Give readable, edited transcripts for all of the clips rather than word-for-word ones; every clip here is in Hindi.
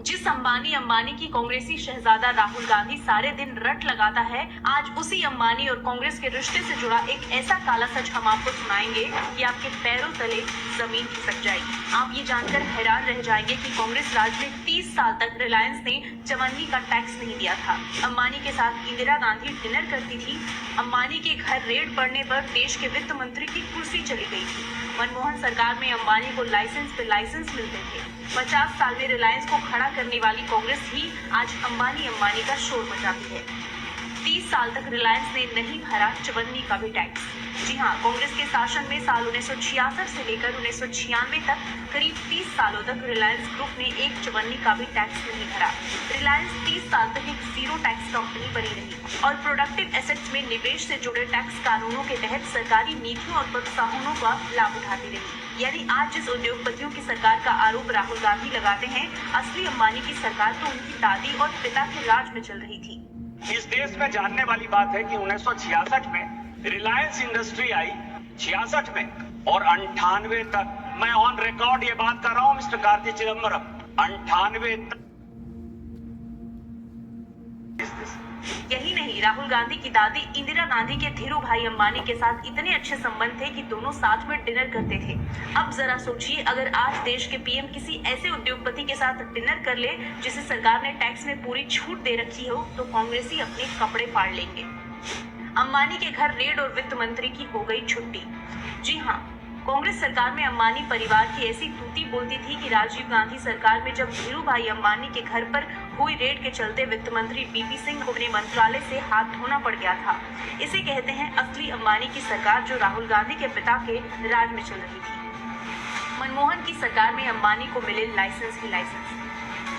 जिस अंबानी की कांग्रेसी शहजादा राहुल गांधी सारे दिन रट लगाता है, आज उसी अंबानी और कांग्रेस के रिश्ते से जुड़ा एक ऐसा काला सच हम आपको सुनाएंगे कि आपके पैरों तले जमीन खिसक जाएगी। आप ये जानकर हैरान रह जाएंगे कि कांग्रेस राज में 30 साल तक रिलायंस ने चवन्नी का टैक्स नहीं दिया था। अंबानी के साथ इंदिरा गांधी डिनर करती थी। अंबानी के घर रेड पड़ने पर देश के वित्त मंत्री की कुर्सी चली गई थी। मनमोहन सरकार में अंबानी को लाइसेंस पे लाइसेंस मिलते थे। 50 साल में रिलायंस को खड़ा करने वाली कांग्रेस ही आज अंबानी का शोर मचाती है। 30 साल तक रिलायंस ने नहीं भरा चवन्नी का भी टैक्स। जी हाँ, कांग्रेस के शासन में साल 1966 से लेकर 1996 तक करीब 30 सालों तक रिलायंस ग्रुप ने एक चवन्नी का भी टैक्स नहीं भरा। रिलायंस 30 साल तक एक जीरो टैक्स कंपनी बनी रही और प्रोडक्टिव एसेट्स में निवेश से जुड़े टैक्स कानूनों के तहत सरकारी नीतियों और प्रोत्साहनों का लाभ उठाती रही। यानी आज जिस उद्योगपतियों की सरकार का आरोप राहुल गांधी लगाते हैं, असली अंबानी की सरकार तो उनकी दादी और पिता के राज में चल रही थी। इस देश में जानने वाली बात है कि 1966 में रिलायंस इंडस्ट्री आई, 66 में, और 98 तक, मैं ऑन रिकॉर्ड ये बात कर रहा हूं मिस्टर कार्ति चिदम्बरम, 98 तक। यही नहीं, राहुल गांधी की दादी इंदिरा गांधी के धीरू भाई अंबानी के साथ इतने अच्छे संबंध थे कि दोनों साथ में डिनर करते थे। अब जरा सोचिए, अगर आज देश के पीएम किसी ऐसे उद्योगपति के साथ डिनर कर ले जिसे सरकार ने टैक्स में पूरी छूट दे रखी हो, तो कांग्रेसी अपने कपड़े फाड़ लेंगे। अंबानी के घर रेड और वित्त मंत्री की हो गई छुट्टी। जी हाँ, कांग्रेस सरकार में अंबानी परिवार की ऐसी तूती बोलती थी कि राजीव गांधी सरकार में जब धीरू भाई अंबानी के घर पर हुई रेड के चलते वित्त मंत्री बीपी सिंह को अपने मंत्रालय से हाथ धोना पड़ गया था। इसे कहते हैं असली अंबानी की सरकार, जो राहुल गांधी के पिता के राज में चल रही थी। मनमोहन की सरकार में अंबानी को मिले लाइसेंस ही लाइसेंस।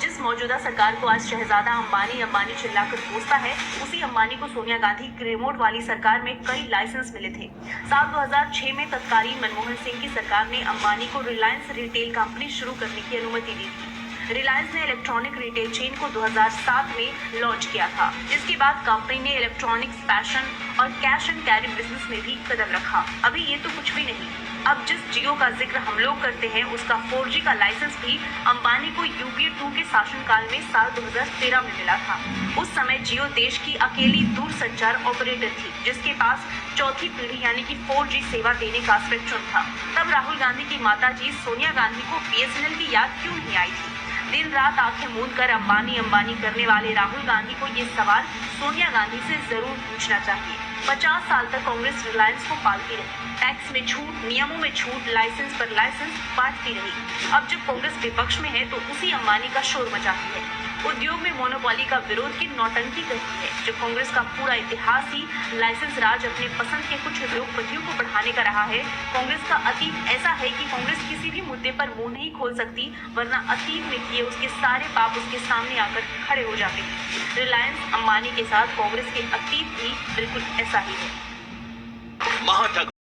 जिस मौजूदा सरकार को आज शहजादा अंबानी चिल्लाकर कोसता है, उसी अंबानी को सोनिया गांधी की रिमोट वाली सरकार में कई लाइसेंस मिले थे। साल 2006 में तत्कालीन मनमोहन सिंह की सरकार ने अंबानी को रिलायंस रिटेल कंपनी शुरू करने की अनुमति दी थी। रिलायंस ने इलेक्ट्रॉनिक रिटेल चेन को 2007 में लॉन्च किया था, जिसके बाद कंपनी ने इलेक्ट्रॉनिक्स, फैशन और कैश एंड कैरी बिजनेस में भी कदम रखा। अभी ये तो कुछ भी नहीं, अब जिस जियो का जिक्र हम लोग करते हैं, उसका 4G का लाइसेंस भी अंबानी को यूपीए 2 के शासनकाल में साल 2013 में मिला था। उस समय जियो देश की अकेली दूरसंचार ऑपरेटर थी जिसके पास चौथी पीढ़ी यानी कि 4G सेवा देने का स्पेक्ट्रम था। तब राहुल गांधी की माताजी सोनिया गांधी को BSNL की याद क्यों नहीं आई थी? दिन रात आंखें मूंद कर अंबानी करने वाले राहुल गांधी को ये सवाल सोनिया गांधी से जरूर पूछना चाहिए। 50 साल तक कांग्रेस रिलायंस को पालती रही, टैक्स में छूट, नियमों में छूट, लाइसेंस पर लाइसेंस बांटती रही। अब जब कांग्रेस विपक्ष में है तो उसी अंबानी का शोर मचाती है। उद्योग में मोनोपोली का विरोध की नौटंकी करती है। जो कांग्रेस का पूरा इतिहास ही लाइसेंस राज अपने पसंद के कुछ उद्योगपतियों को बढ़ाने का रहा है। कांग्रेस का अतीत ऐसा है कि कांग्रेस किसी भी मुद्दे पर मुंह नहीं खोल सकती, वरना अतीत में किए उसके सारे पाप उसके सामने आकर खड़े हो जाते हैं। रिलायंस अंबानी के साथ कांग्रेस के अतीत भी बिल्कुल ऐसा ही है।